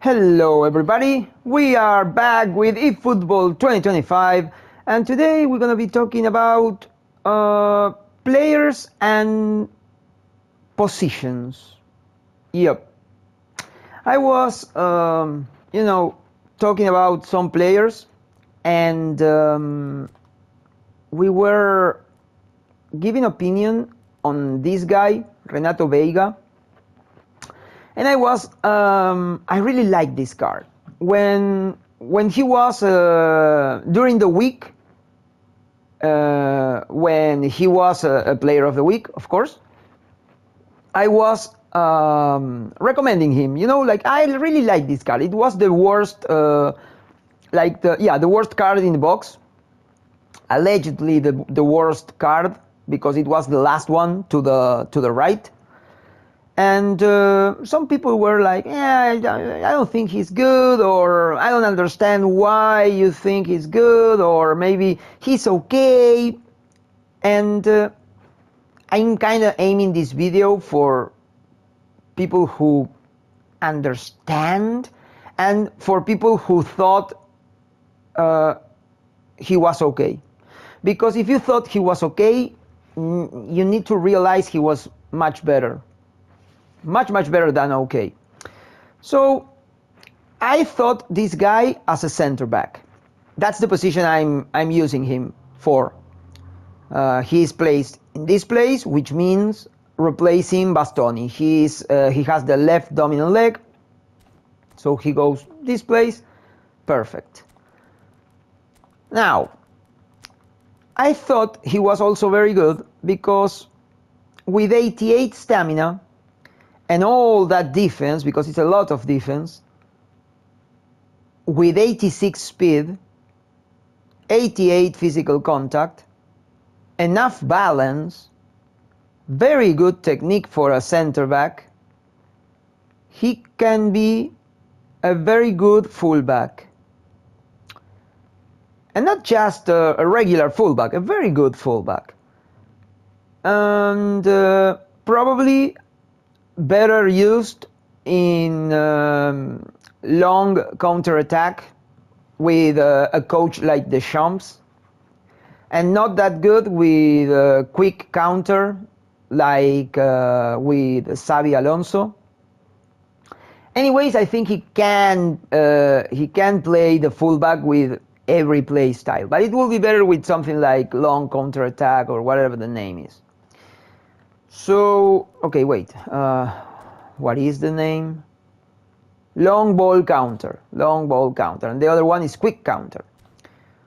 Hello everybody, we are back with eFootball 2025 and today we're going to be talking about players and positions. Yep. I was, talking about some players and we were giving opinion on this guy, Renato Veiga. And I really like this card. When he was during the week, when he was a player of the week, of course, I was recommending him. I really like this card. It was the worst, the worst card in the box. Allegedly the worst card because it was the last one to the right. And some people were like, I don't think he's good, or I don't understand why you think he's good, or maybe he's okay. And I'm kind of aiming this video for people who understand and for people who thought he was okay. Because if you thought he was okay, you need to realize he was much better. Much better than okay. So I thought this guy as a center back. That's the position I'm using him for. He is placed in this place, which means replacing Bastoni. He has the left dominant leg, so he goes this place. Perfect. Now, I thought he was also very good because with 88 stamina and all that defense, because it's a lot of defense, with 86 speed, 88 physical contact, enough balance, very good technique for a center back, he can be a very good fullback. And not just a regular fullback, a very good fullback. And probably better used in long counter-attack with a coach like Deschamps, and not that good with a quick counter like with Xabi Alonso. Anyways, I think he can play the fullback with every play style, but it will be better with something like long counter-attack or whatever the name is. So, okay, wait, what is the name? Long ball counter, and the other one is quick counter.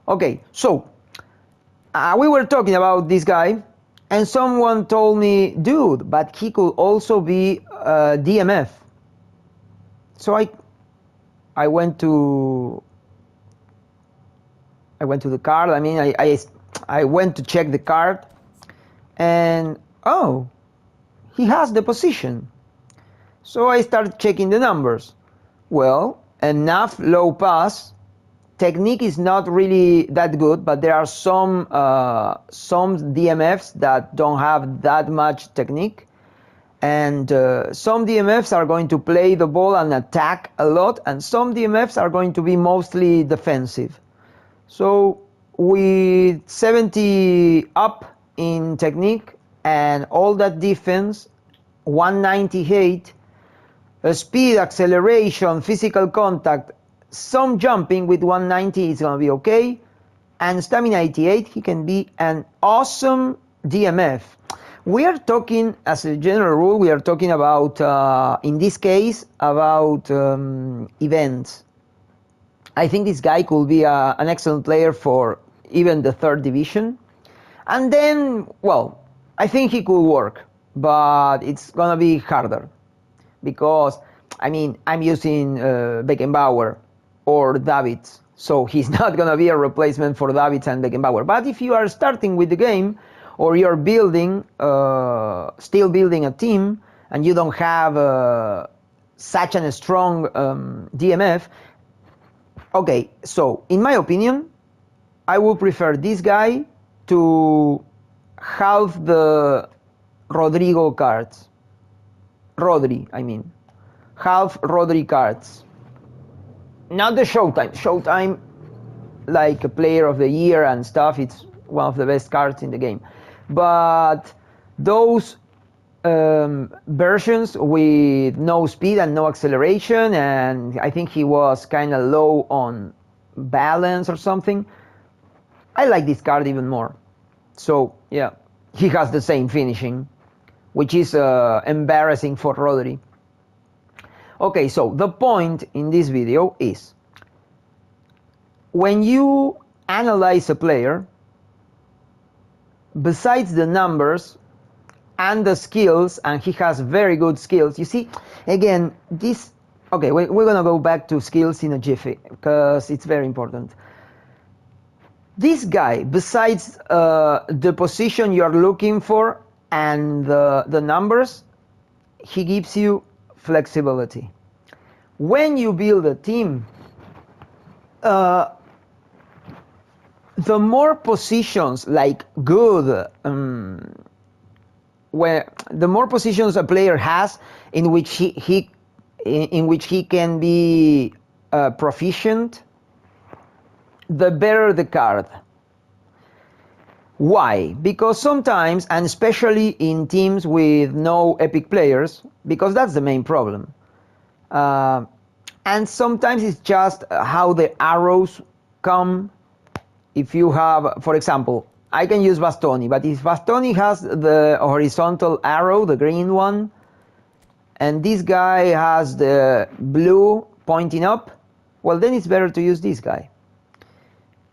Okay, so, we were talking about this guy, and someone told me, dude, but he could also be DMF. So I went to the card, I went to check the card, and oh, he has the position. So I started checking the numbers. Well, enough low pass. Technique is not really that good, but there are some DMFs that don't have that much technique. And some DMFs are going to play the ball and attack a lot, and some DMFs are going to be mostly defensive. So with 70 up in technique and all that defense, 198, speed, acceleration, physical contact, some jumping with 190 is going to be okay, and stamina 88, he can be an awesome DMF. We are talking, as a general rule, we are talking about, in this case, about events. I think this guy could be an excellent player for even the third division. And then, well, I think he could work, but it's going to be harder. Because, I'm using Beckenbauer or Davids, so he's not going to be a replacement for Davids and Beckenbauer. But if you are starting with the game, or you're building, still building a team, and you don't have such a strong DMF, okay, so in my opinion, I would prefer this guy to half the Rodrigo cards. Half Rodri cards. not the Showtime. Showtime, like a player of the year and stuff, it's one of the best cards in the game. But those versions with no speed and no acceleration, and I think he was kind of low on balance or something, I like this card even more. So yeah, he has the same finishing, which is embarrassing for Rodri. Okay, so the point in this video is, when you analyze a player, besides the numbers and the skills, and he has very good skills, you see, again, this, okay, we're gonna go back to skills in a jiffy, because it's very important. This guy, besides the position you're looking for and the numbers, he gives you flexibility. When you build a team, the more positions, like good, where the more positions a player has in which he can be proficient, the better the card. Why? Because sometimes, and especially in teams with no epic players, because that's the main problem. And sometimes it's just how the arrows come. If you have, for example, I can use Bastoni, but if Bastoni has the horizontal arrow, the green one, and this guy has the blue pointing up, well, then it's better to use this guy,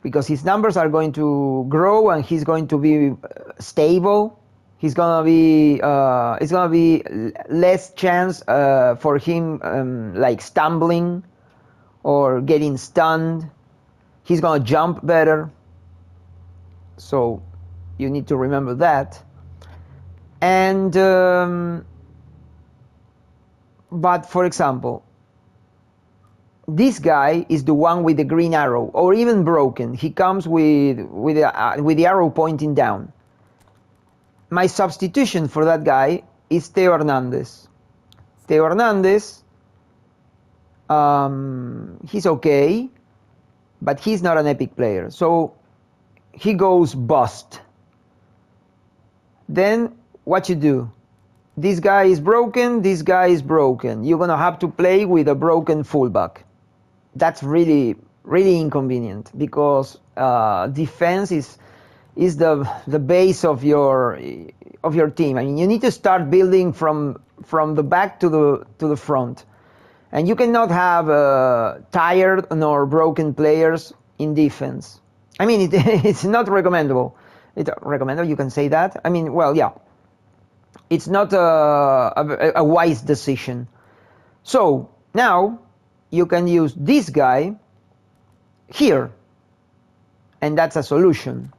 because his numbers are going to grow and he's going to be stable. He's gonna be it's gonna be less chance for him like stumbling or getting stunned. He's gonna jump better, so you need to remember that. And but for example, this guy is the one with the green arrow, or even broken. He comes with the arrow pointing down. My substitution for that guy is Theo Hernandez. Theo Hernandez, he's okay, but he's not an epic player, so he goes bust. Then what you do? This guy is broken, this guy is broken. You're gonna have to play with a broken fullback. That's really, really inconvenient, because defense is the base of your team. I mean, you need to start building from the back to the front, and you cannot have tired nor broken players in defense. I mean, it's not recommendable. It's recommendable, you can say that. I mean, well, yeah, it's not a wise decision. So now you can use this guy here, and that's a solution.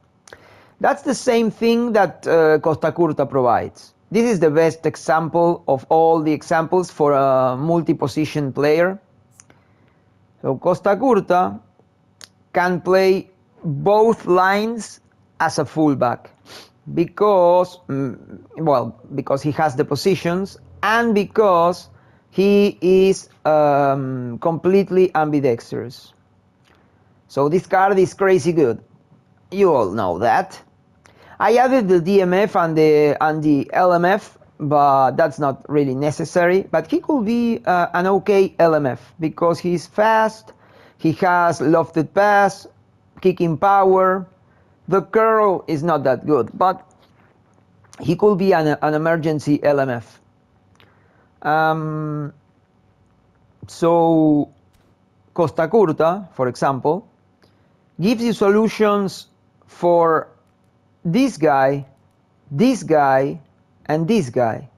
That's the same thing that Costa Curta provides. This is the best example of all the examples for a multi-position player. So Costa Curta can play both lines as a fullback, because, well, because he has the positions, and because he is completely ambidextrous. So this card is crazy good. You all know that. I added the DMF and the LMF, but that's not really necessary. But he could be an okay LMF, because he's fast, he has lofted pass, kicking power. The curl is not that good, but he could be an emergency LMF. So Costa Curta, for example, gives you solutions for this guy, and this guy.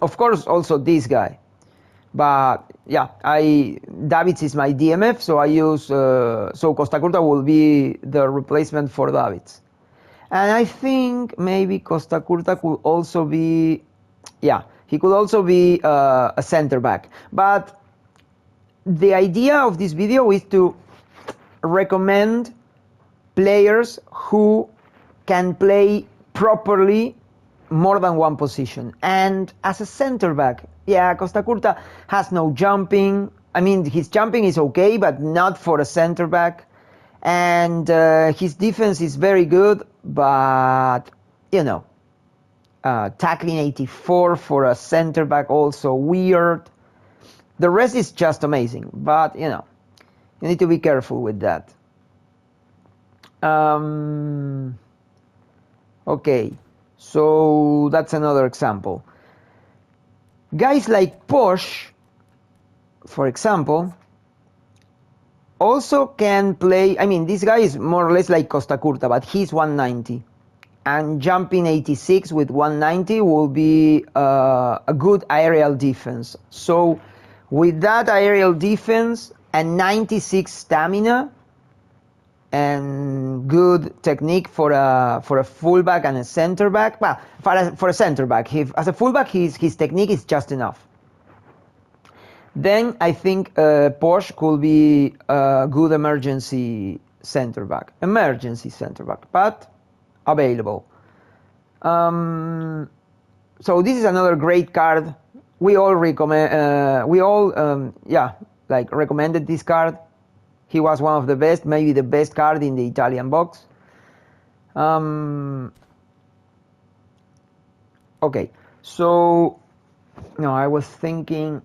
Of course, also this guy. But yeah, Davids is my DMF, so I use, so Costa Curta will be the replacement for Davids. And I think maybe Costa Curta could also be, yeah, he could also be a center back. But the idea of this video is to recommend players who can play properly more than one position. And as a center back, yeah, Costa Curta has no jumping, I mean, his jumping is okay, but not for a center back. And his defense is very good, but, you know, tackling 84 for a center back also weird. The rest is just amazing, but, you know, you need to be careful with that. Okay, so that's another example. Guys like Posh, for example, also can play. I mean, this guy is more or less like Costa Curta, but he's 190. And jumping 86 with 190 will be a good aerial defense. So with that aerial defense and 96 stamina and good technique for a fullback and a center back, well, for a center back, as a fullback, his technique is just enough. Then I think Porsche could be a good emergency center back, but available. So this is another great card. We all recommend. Recommended this card. He was one of the best, maybe the best card in the Italian box. Okay, so no, I was thinking.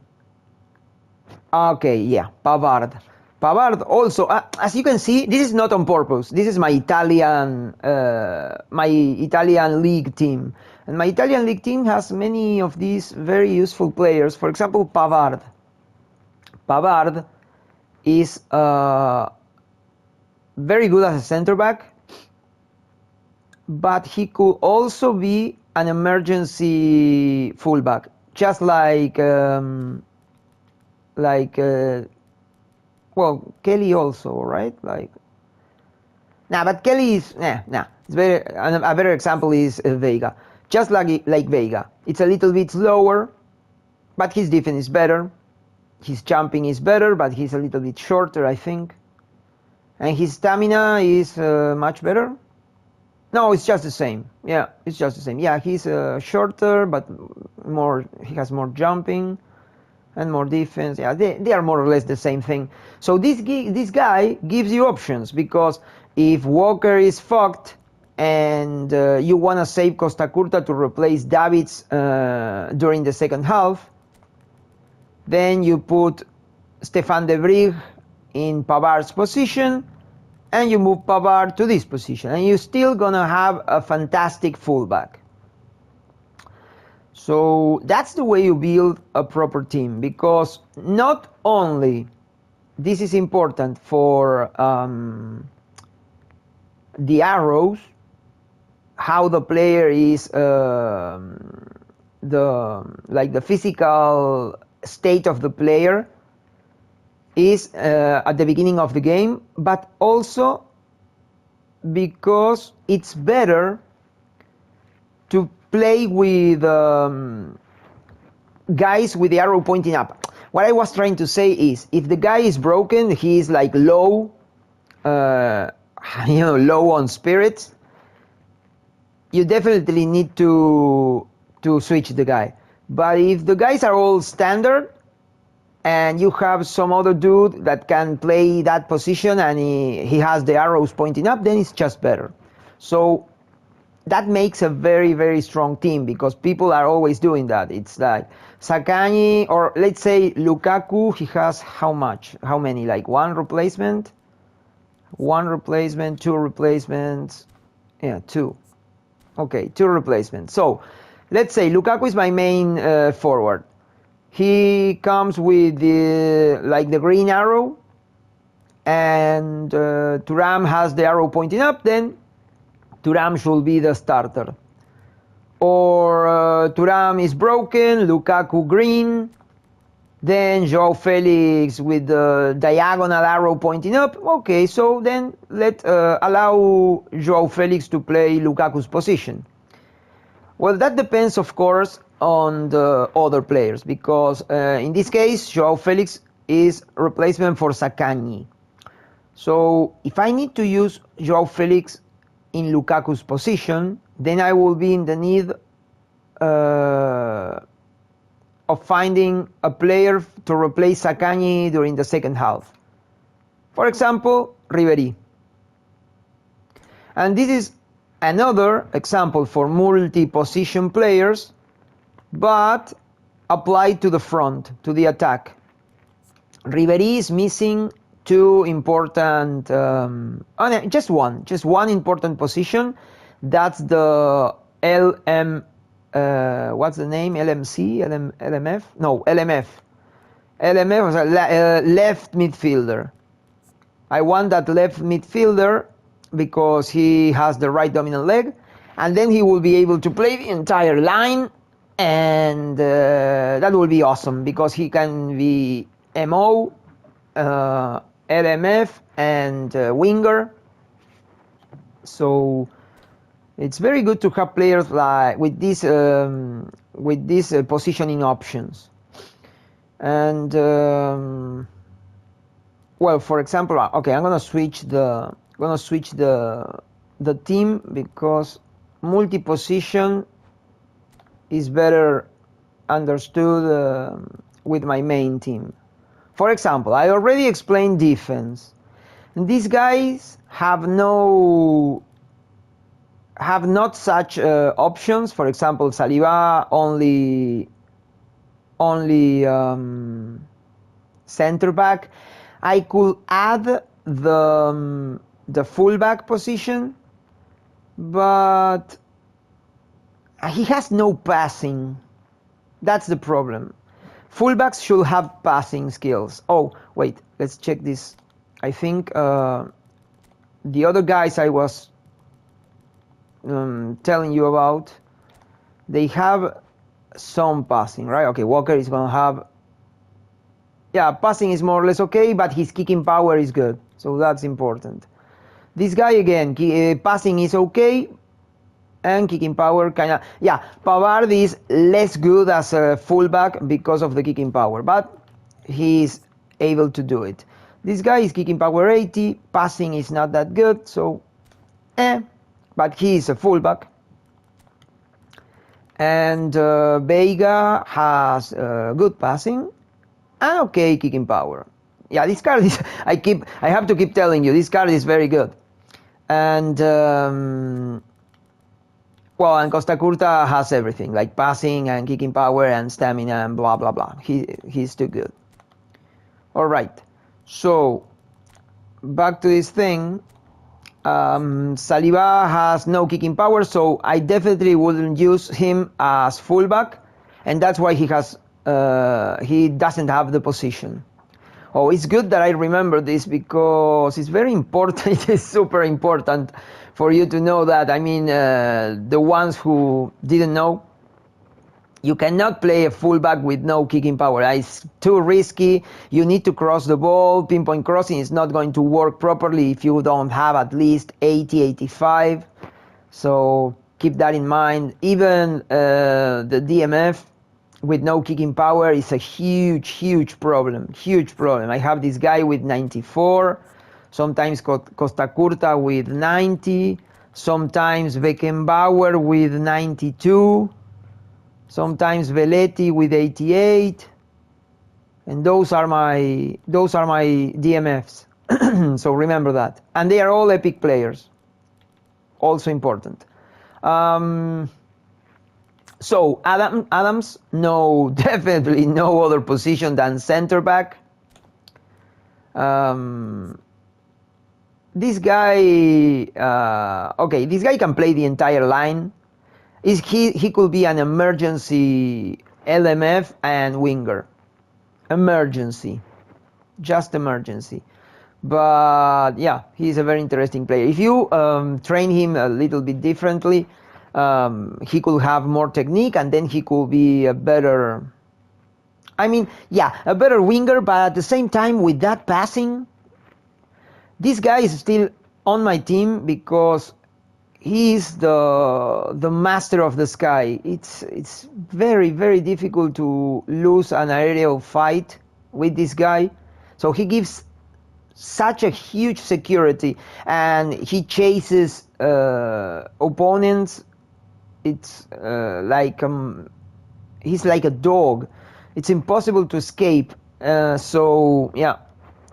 Okay, yeah, Pavard. Pavard also, as you can see, this is not on purpose. This is my Italian league team. And my Italian league team has many of these very useful players. For example, Pavard. Pavard is very good as a center back, but he could also be an emergency fullback, just like Kelly also, right? But Kelly is It's very. A better example is Veiga, just like Veiga. It's a little bit slower, but his defense is better. His jumping is better, but he's a little bit shorter, I think. And his stamina is much better. No, it's just the same. Yeah, it's just the same. Yeah, he's shorter, but he has more jumping and more defense. Yeah, they are more or less the same thing. So this guy gives you options, because if Walker is fucked and you want to save Costa Curta to replace Davids during the second half, then you put Stefan de Vrij in Pavard's position and you move Pavard to this position, and you're still gonna have a fantastic fullback. So that's the way you build a proper team, because not only this is important for the arrows, how the player is, the physical state of the player is at the beginning of the game, but also because it's better to play with guys with the arrow pointing up. What I was trying to say is, if the guy is broken, he is like low on spirits, you definitely need to switch the guy. But if the guys are all standard and you have some other dude that can play that position and he has the arrows pointing up, then it's just better. So that makes a very, very strong team, because people are always doing that. It's like Saccagni, or let's say Lukaku, he has how many? Like one replacement, two replacements. Yeah, two. Okay, two replacements. So let's say Lukaku is my main forward. He comes with the green arrow, and Thuram has the arrow pointing up, then Thuram should be the starter. Or Thuram is broken, Lukaku green, then Joao Felix with the diagonal arrow pointing up. Okay, so then allow Joao Felix to play Lukaku's position. Well, that depends, of course, on the other players, because in this case, Joao Felix is replacement for Saccagni. So if I need to use Joao Felix in Lukaku's position, then I will be in the need of finding a player to replace Zaccagni during the second half. For example, Ribery. And this is another example for multi-position players, but applied to the front, to the attack. Ribery is missing two important, just one important position. That's the LM, what's the name? LMC? LMF? No, LMF. LMF was a left midfielder. I want that left midfielder because he has the right dominant leg, and then he will be able to play the entire line, and that will be awesome because he can be MO, LMF, and winger. So it's very good to have players like with these positioning options. And well, for example, okay, I'm gonna switch the team because multi-position is better understood with my main team. For example, I already explained defense. And these guys have not such options. For example, Saliba only center back. I could add the fullback position, but he has no passing. That's the problem. Fullbacks should have passing skills. Oh, wait, let's check this. I think the other guys I was telling you about, they have some passing, right? Okay, Walker is going to have, yeah, passing is more or less okay, but his kicking power is good, so that's important. This guy, again, passing is okay, and kicking power kind of, yeah, Pavard is less good as a fullback because of the kicking power, but he's able to do it. This guy is kicking power 80, passing is not that good, so but he is a fullback. And Veiga has good passing and okay kicking power. Yeah, this card is, I have to keep telling you, this card is very good. And well, and Costa Curta has everything, like passing and kicking power and stamina and blah blah blah. He's too good. All right, so back to this thing. Saliba has no kicking power, so I definitely wouldn't use him as fullback, and that's why he doesn't have the position. Oh, it's good that I remember this because it's very important. It's super important for you to know that. I mean, the ones who didn't know, you cannot play a fullback with no kicking power. It's too risky. You need to cross the ball. Pinpoint crossing is not going to work properly if you don't have at least 80, 85. So keep that in mind. Even the DMF with no kicking power is a huge problem. Huge problem. I have this guy with 94, sometimes Costa Curta with 90, sometimes Beckenbauer with 92, sometimes Velletti with 88, and those are my DMFs. So remember that. And they are all epic players. Also important. So Adams, no, definitely no other position than center back. This guy, okay, this guy can play the entire line. He could be an emergency LMF and winger. Emergency, just emergency. But yeah, he's a very interesting player. If you train him a little bit differently, he could have more technique, and then he could be a better, I mean, yeah, a better winger, but at the same time with that passing, this guy is still on my team because he's the master of the sky. It's very difficult to lose an aerial fight with this guy. So he gives such a huge security, and he chases opponents. It's like he's like a dog. It's impossible to escape. So yeah,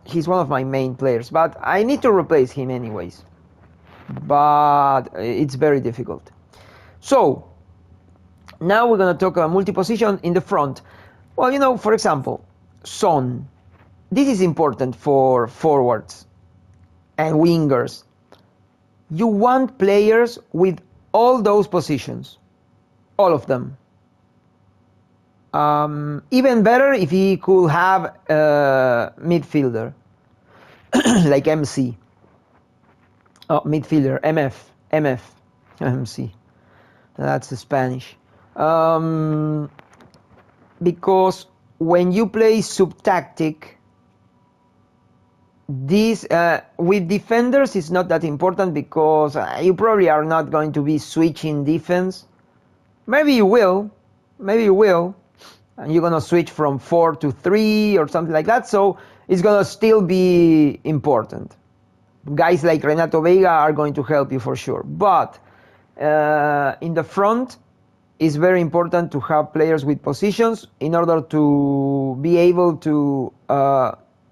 he's one of my main players, but I need to replace him anyways. But it's very difficult. So now we're gonna talk about multi-position in the front. Well, you know, for example, Son. This is important for forwards and wingers. You want players with all those positions, all of them. Even better if he could have a midfielder like MC. Oh, midfielder, MF, MC. That's the Spanish. Because when you play sub-tactic, this with defenders is not that important because you probably are not going to be switching defense. Maybe you will, and you're gonna switch from 4 to 3 or something like that. So it's gonna still be important. Guys like Renato Veiga are going to help you for sure. But in the front, it's very important to have players with positions in order to be able to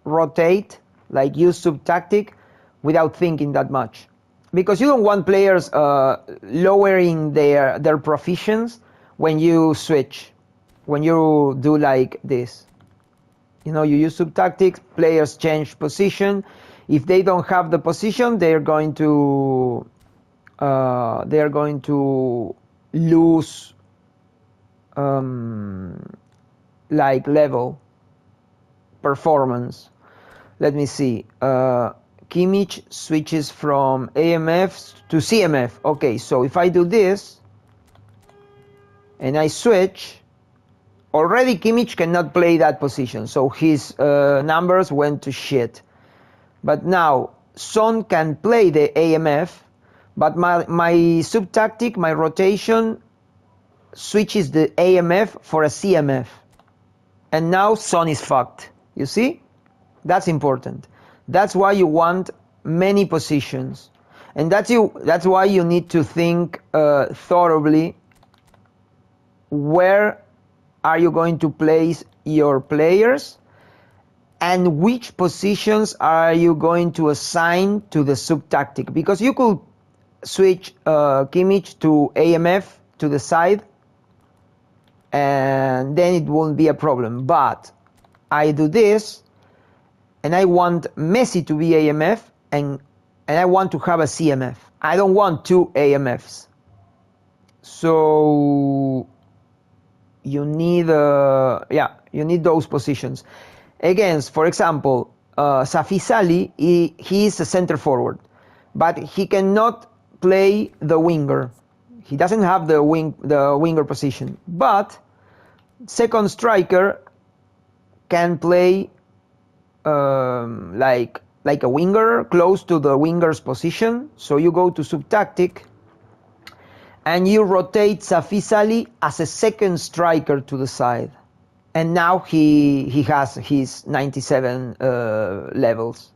rotate, like use sub-tactic without thinking that much. Because you don't want players lowering their proficiency when you switch, when you do like this. You know, you use sub-tactics, players change position. If they don't have the position, they're going to lose like level performance. Let me see. Kimmich switches from AMF to CMF. Okay, so if I do this and I switch, already Kimmich cannot play that position, so his numbers went to shit. But now Son can play the AMF, but my sub-tactic, my rotation switches the AMF for a CMF. And now Son is fucked. You see? That's important. That's why you want many positions. And that's why you need to think thoroughly where are you going to place your players and which positions are you going to assign to the sub-tactic. Because you could switch Kimmich to AMF to the side and then it won't be a problem. But I do this and I want Messi to be AMF and I want to have a CMF. I don't want two AMFs. So you need those positions. Again, for example, Safi Sali, he is a center forward, but he cannot play the winger. He doesn't have the winger position. But second striker can play like a winger, close to the winger's position. So you go to sub-tactic and you rotate Safi Sali as a second striker to the side. And now he has his 97 levels.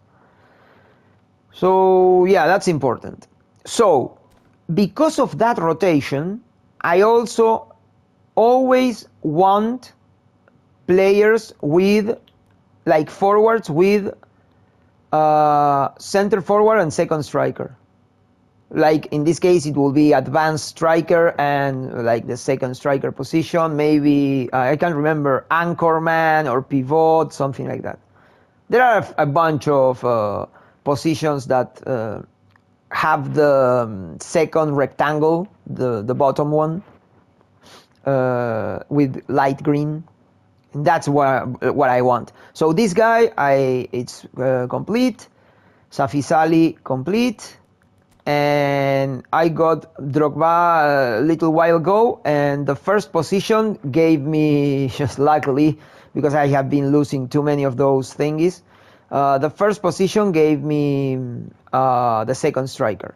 So yeah, that's important. So because of that rotation, I also always want players with, like forwards with center forward and second striker. Like in this case, it will be advanced striker and like the second striker position. Maybe I can't remember, anchorman or pivot, something like that. There are a bunch of positions that have the second rectangle, the bottom one, with light green. That's what I want. So this guy, it's complete. Safi Sali complete. And I got Drogba a little while ago, and the first position gave me, just luckily, because I have been losing too many of those thingies, the first position gave me the second striker.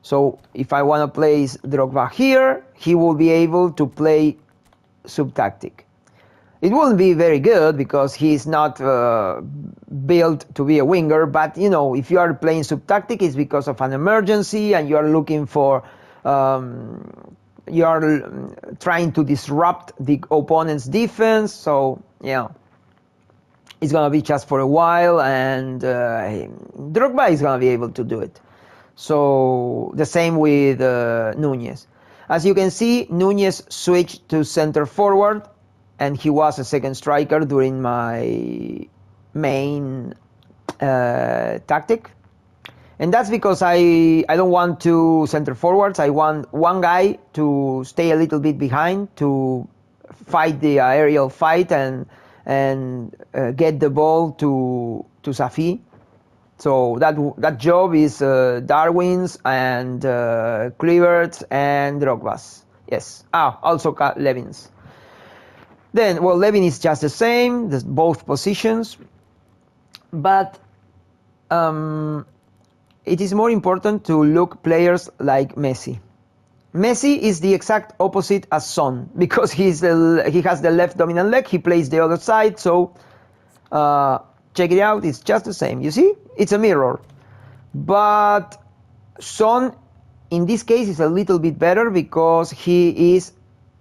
So if I want to place Drogba here, he will be able to play sub-tactic. It won't be very good because he's not built to be a winger, but you know, if you are playing sub-tactic, it's because of an emergency and you are looking for you are trying to disrupt the opponent's defense. So yeah, it's gonna be just for a while, and Drogba is gonna be able to do it. So the same with Nunez. As you can see, Nunez switched to center forward, and he was a second striker during my main tactic. And that's because I don't want two center forwards. I want one guy to stay a little bit behind to fight the aerial fight and get the ball to Safi. So that job is Darwin's and Kluivert's and Drogba's. Yes. Also Levin's. Then, well, Levin is just the same, both positions. But it is more important to look players like Messi. Messi is the exact opposite as Son, because he has the left dominant leg, he plays the other side, so check it out, it's just the same. You see? It's a mirror. But Son, in this case, is a little bit better because he is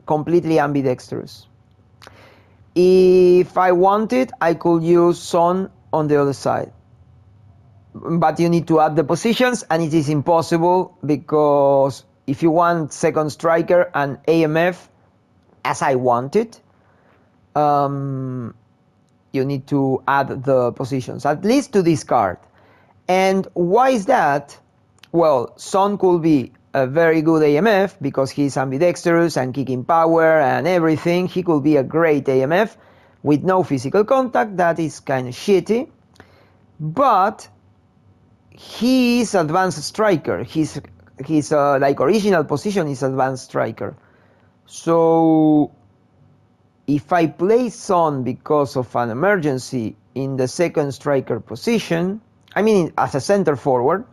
completely ambidextrous. If I wanted, I could use Son on the other side. But you need to add the positions, and it is impossible because if you want second striker and AMF, as I want it, you need to add the positions, at least to this card. And why is that? Well, Son could be a very good AMF because he's ambidextrous and kicking power and everything. He could be a great AMF with no physical contact. That is kind of shitty. But he is advanced striker. His like original position is advanced striker. So if I play Son because of an emergency in the second striker position, I mean as a center forward,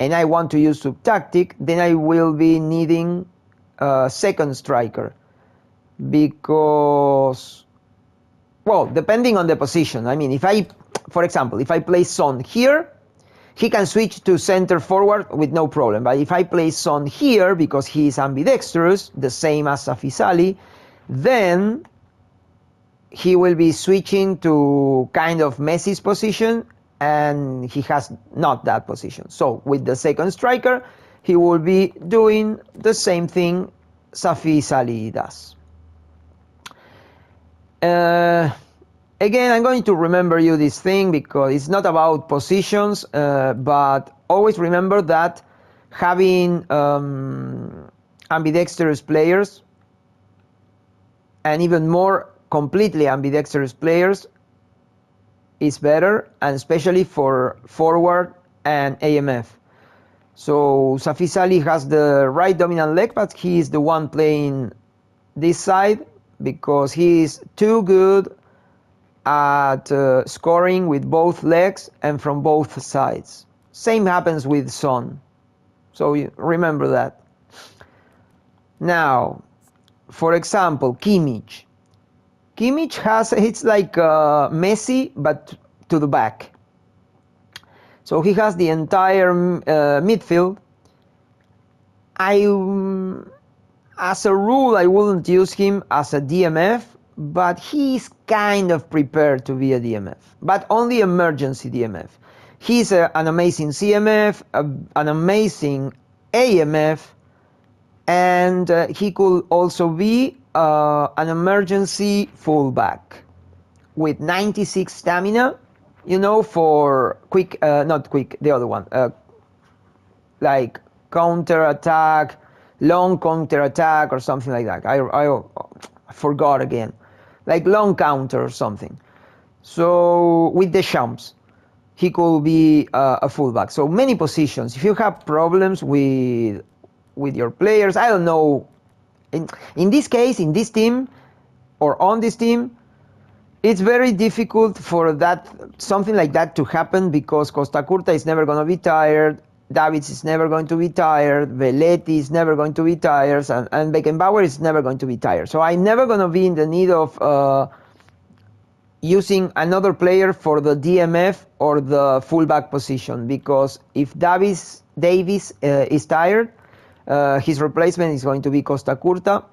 and I want to use sub-tactic, then I will be needing a second striker. Because, well, depending on the position. I mean, for example, if I play Son here, he can switch to center forward with no problem. But if I play Son here, because he is ambidextrous, the same as Safi Salih, then he will be switching to kind of Messi's position, and he has not that position. So with the second striker, he will be doing the same thing Safi Salih does. Again, I'm going to remember you this thing because it's not about positions, but always remember that having ambidextrous players, and even more completely ambidextrous players, is better, and especially for forward and AMF. So Safi Salih has the right dominant leg, but he is the one playing this side because he is too good at scoring with both legs and from both sides. Same happens with Son. So remember that. Now, for example, Kimmich. Kimmich it's like Messi, but to the back. So he has the entire midfield. As a rule, I wouldn't use him as a DMF, but he's kind of prepared to be a DMF, but only emergency DMF. He's an amazing CMF, an amazing AMF, and he could also be an emergency fullback with 96 stamina, for quick, not quick, the other one, like counter-attack, long counter-attack or something like that. I forgot again. Like long counter or something. So with the Champs, he could be a fullback. So many positions. If you have problems with your players, I don't know, in this case, in this team, or on this team, it's very difficult for something like that to happen because Costa Curta is never going to be tired, Davids is never going to be tired, Velletti is never going to be tired, and Beckenbauer is never going to be tired. So I'm never going to be in the need of using another player for the DMF or the fullback position, because if Davies is tired, His replacement is going to be Costa Curta,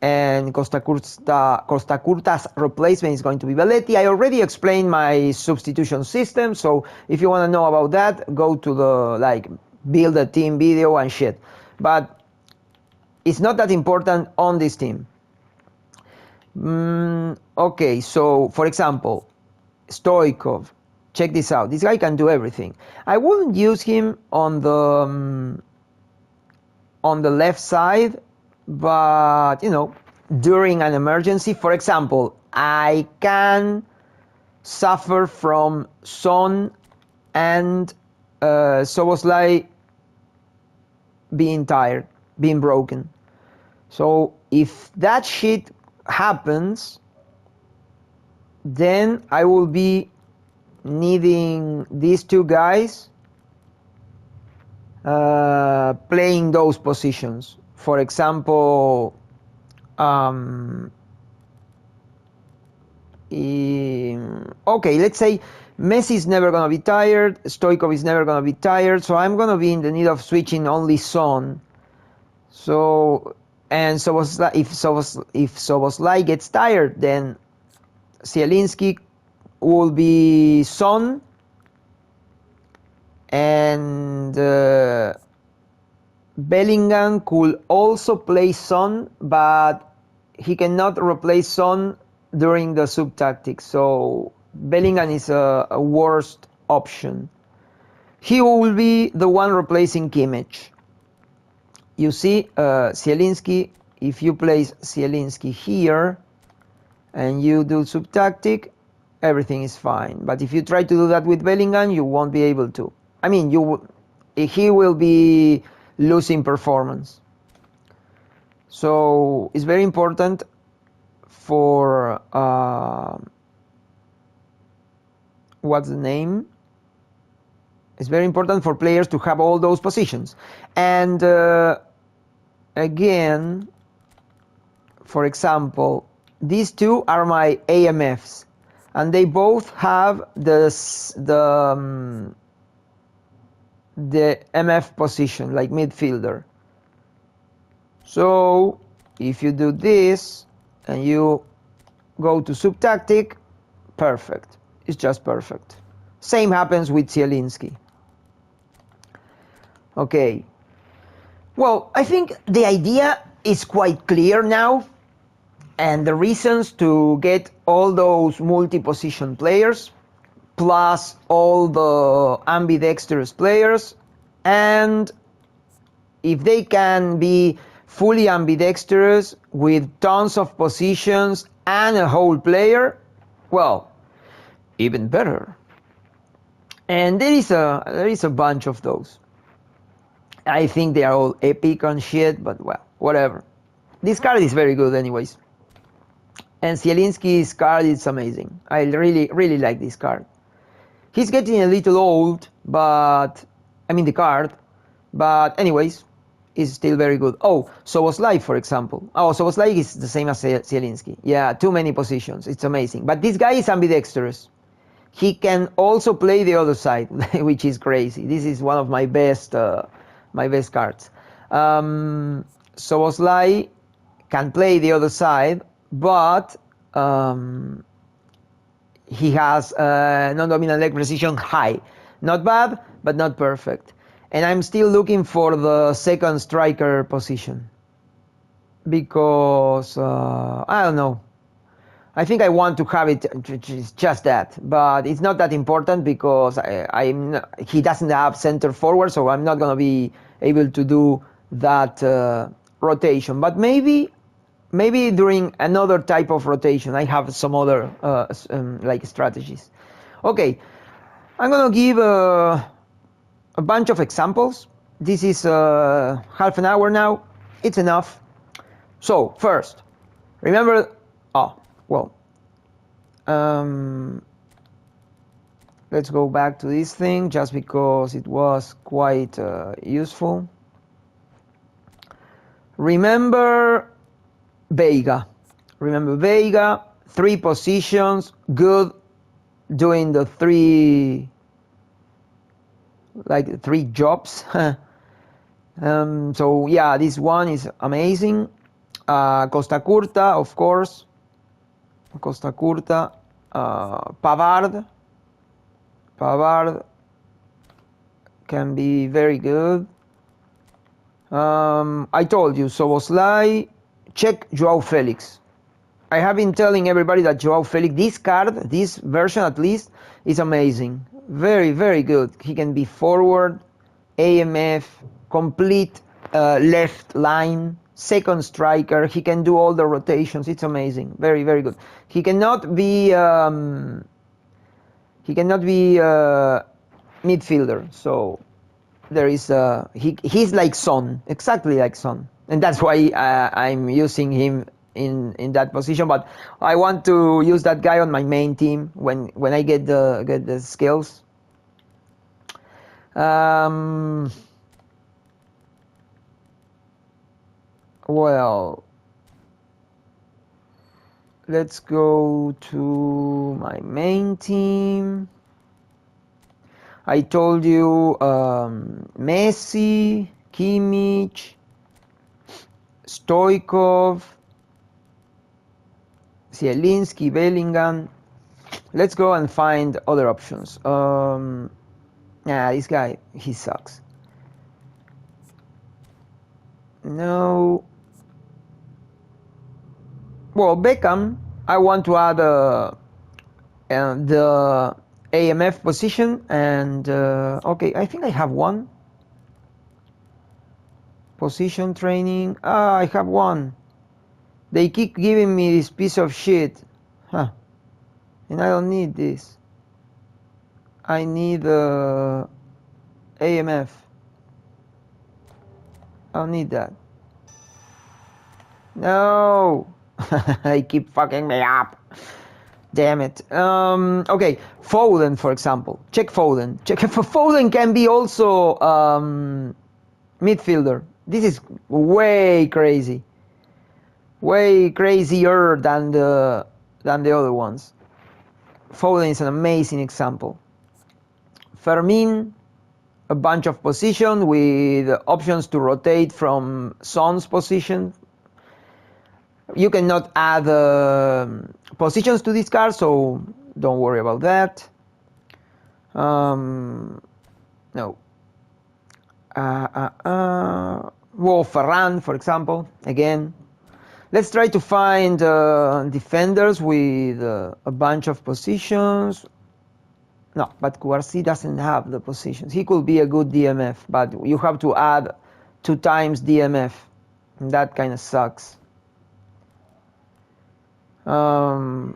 and Costa Curta's replacement is going to be Belletti. I already explained my substitution system, so if you want to know about that, go to the build a team video and shit. But it's not that important on this team. Okay, so for example, Stoichkov. Check this out. This guy can do everything. I wouldn't use him on the left side, but during an emergency, for example, I can suffer from Son and Szoboszlai being tired, being broken. So if that shit happens, then I will be needing these two guys playing those positions. For example, okay, let's say Messi is never going to be tired, Stoichkov is never going to be tired, so I'm going to be in the need of switching only Son. So, and if Szoboszlai gets tired, then Zielinski will be Son, and Bellingham could also play Son, but he cannot replace Son during the sub tactics, so Bellingham is a worst option. He will be the one replacing Kimmich. You see, Zielinski, if you place Zielinski here and you do sub tactic, everything is fine. But if you try to do that with Bellingham, you won't be able to. I mean, he will be losing performance. So it's very important for what's the name? It's very important for players to have all those positions. And again, for example, these two are my AMFs, and they both have the MF position, like midfielder. So if you do this and you go to sub tactic, perfect. It's just perfect. Same happens with Zielinski. Okay. Well, I think the idea is quite clear now, and the reasons to get all those multi-position players, plus all the ambidextrous players, and if they can be fully ambidextrous with tons of positions and a whole player, well, even better. And there is a bunch of those. I think they are all epic and shit, but well, whatever. This card is very good anyways. And Zielinski's card is amazing. I really, really like this card. He's getting a little old, but I mean the card. But anyways, it's still very good. Oh, Szoboszlai, for example. Oh, Szoboszlai is the same as Zielinski. Yeah, too many positions. It's amazing. But this guy is ambidextrous. He can also play the other side, which is crazy. This is one of my best cards. Szoboszlai can play the other side, but he has non-dominant leg precision high. Not bad, but not perfect. And I'm still looking for the second striker position, because I don't know. I think I want to have it just that, but it's not that important because he doesn't have center forward, so I'm not going to be able to do that rotation. But maybe during another type of rotation, I have some other strategies. Okay, I'm going to give a bunch of examples. This is half an hour now. It's enough. So first, remember. Let's go back to this thing just because it was quite useful. Remember Veiga. 3 positions, good, doing the 3 jobs. So yeah, this one is amazing. Costa Curta, of course. Costa Curta. Pavard. Pavard can be very good. I told you, Soboslai. Check Joao Felix. I have been telling everybody that Joao Felix, this card, this version at least, is amazing. Very, very good. He can be forward, AMF, complete left line, second striker. He can do all the rotations. It's amazing. Very, very good. He cannot be midfielder. So there is he's like Son, exactly like Son, and that's why I'm using him in that position. But I want to use that guy on my main team when I get the skills. Well, let's go to my main team. I told you Messi, Kimmich, Stoichkov, Zielinski, Bellingham. Let's go and find other options. This guy, he sucks. No. Well, Beckham, I want to add the AMF position, and okay, I think I have one. Position training. I have one. They keep giving me this piece of shit. Huh. And I don't need this. I need AMF. I don't need that. No. I keep fucking me up. Damn it. Okay, Foden, for example. Check Foden. Check Foden can be also midfielder. This is way crazy. Way crazier than the other ones. Foden is an amazing example. Fermin, a bunch of positions with options to rotate from Son's position. You cannot add positions to this card, so don't worry about that. No. Well, Ferran, for example, again. Let's try to find defenders with a bunch of positions. No, but Kouarsi doesn't have the positions. He could be a good DMF, but you have to add 2 times DMF. And that kind of sucks. No,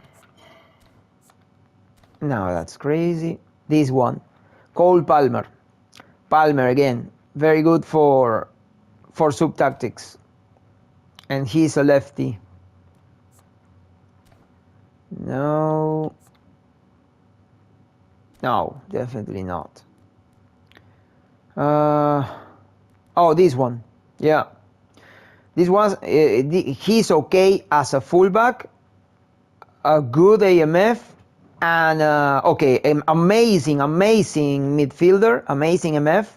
that's crazy. This one, Cole Palmer. Palmer again, very good for sub tactics, and he's a lefty. No, definitely not. Oh, this one, yeah. This one, he's okay as a fullback, a good AMF, and okay, amazing midfielder, amazing MF,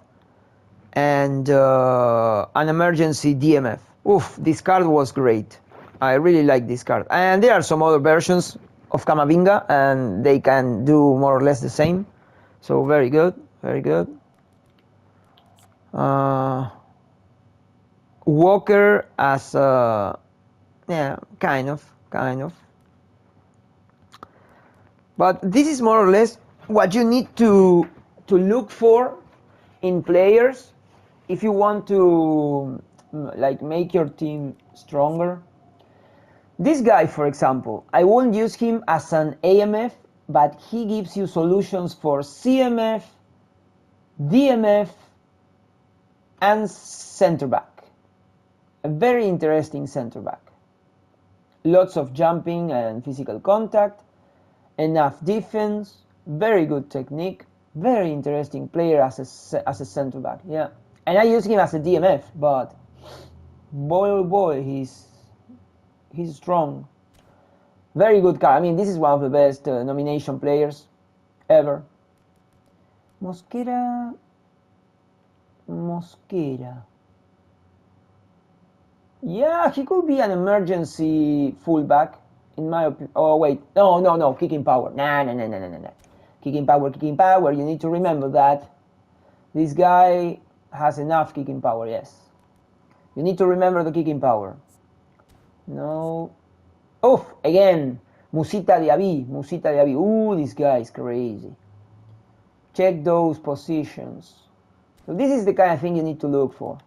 and an emergency DMF. Oof, this card was great. I really like this card. And there are some other versions of Camavinga, and they can do more or less the same. So very good, very good. Walker as yeah, kind of. But this is more or less what you need to look for in players if you want to like make your team stronger. This guy, for example, I won't use him as an AMF, but he gives you solutions for CMF, DMF, and center back. A very interesting center back. Lots of jumping and physical contact, enough defense, very good technique, very interesting player as a center back. Yeah, and I use him as a DMF, but boy, he's strong. Very good card. I mean, this is one of the best nomination players ever. Mosquera. Yeah, he could be an emergency fullback, in my opinion. Oh wait, no, kicking power. Nah. Kicking power, kicking power. You need to remember that this guy has enough kicking power. Yes, you need to remember the kicking power. No. Oh, again, Musita Diaby, Musita Diaby. Ooh, this guy is crazy. Check those positions. So this is the kind of thing you need to look for.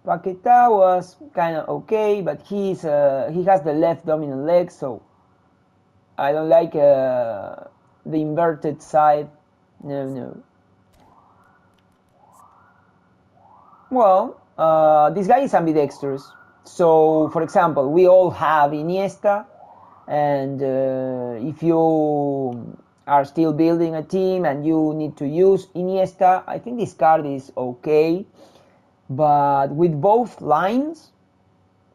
Paquetá was kind of okay, but he has the left dominant leg, so I don't like the inverted side. No. Well, this guy is ambidextrous. So, for example, we all have Iniesta, and if you are still building a team and you need to use Iniesta, I think this card is okay. But with both lines,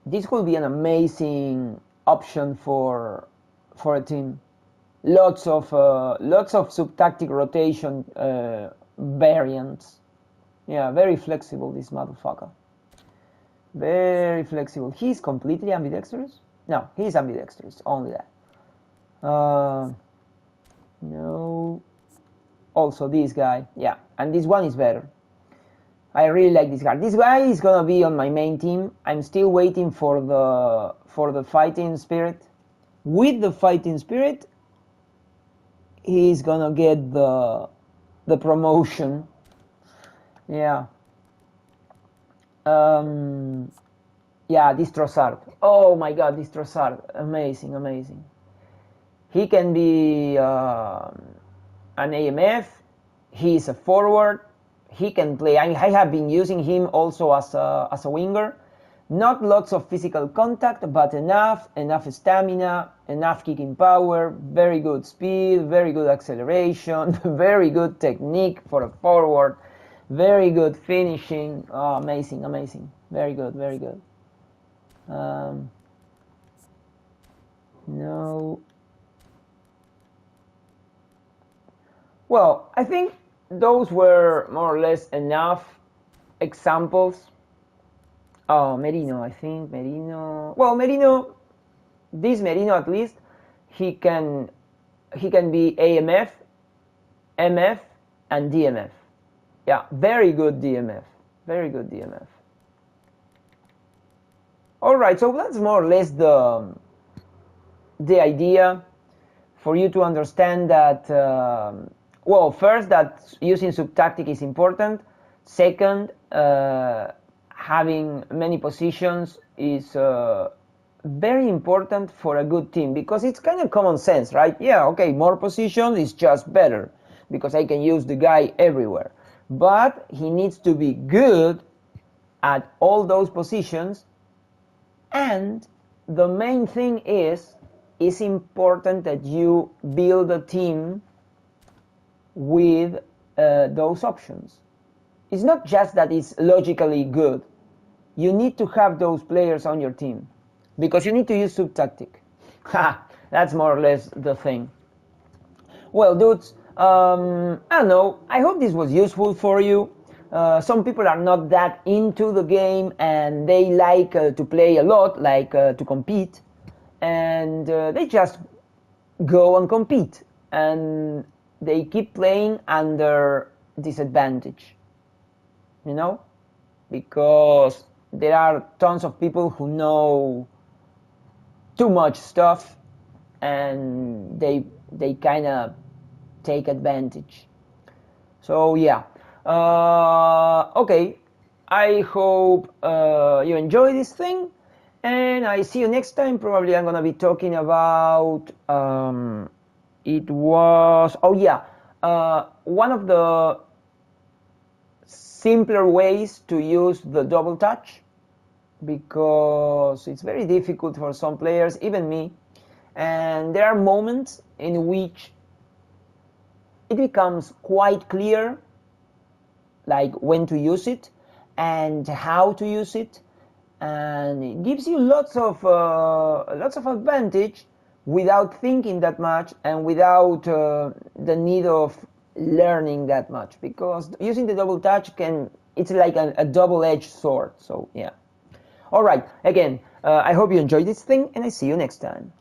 this could be an amazing option for a team. Lots of subtactic rotation variants. Yeah, very flexible, this motherfucker. Very flexible. He's completely ambidextrous? No, he's ambidextrous, only that. No. Also this guy, yeah, and this one is better. I really like this card. This guy is gonna be on my main team. I'm still waiting for the fighting spirit. With the fighting spirit, he's gonna get the promotion. Yeah. Yeah, this Trossard. Oh my god, this Trossard. Amazing. He can be an AMF. He's a forward. He can play. I have been using him also as a winger. Not lots of physical contact, but enough stamina, enough kicking power, very good speed, very good acceleration, very good technique for a forward, very good finishing. Oh, amazing. Very good. No. Well, I think those were more or less enough examples. Oh, Merino, I think Merino. Well, Merino, this Merino at least, he can be AMF, MF, and DMF. Yeah, very good DMF. All right, so that's more or less the idea for you to understand that. Well, first, that using subtactic is important. Second, having many positions is very important for a good team, because it's kind of common sense, right? Yeah, okay, more positions is just better because I can use the guy everywhere. But he needs to be good at all those positions, and the main thing is, it's important that you build a team with those options. It's not just that it's logically good. You need to have those players on your team, because you need to use subtactic. That's more or less the thing. Well, dudes, I don't know. I hope this was useful for you. Some people are not that into the game, and they like to play a lot, like to compete, and they just go and compete, and they keep playing under disadvantage, you know, because there are tons of people who know too much stuff, and they kind of take advantage. So yeah, okay, I hope you enjoy this thing, and I see you next time. Probably I'm gonna be talking about it was, oh yeah, one of the simpler ways to use the double touch, because it's very difficult for some players, even me, and there are moments in which it becomes quite clear, like when to use it and how to use it, and it gives you lots of advantage without thinking that much and without the need of learning that much, because using the double touch it's like a double-edged sword. So yeah. All right, again, I hope you enjoyed this thing, and I see you next time.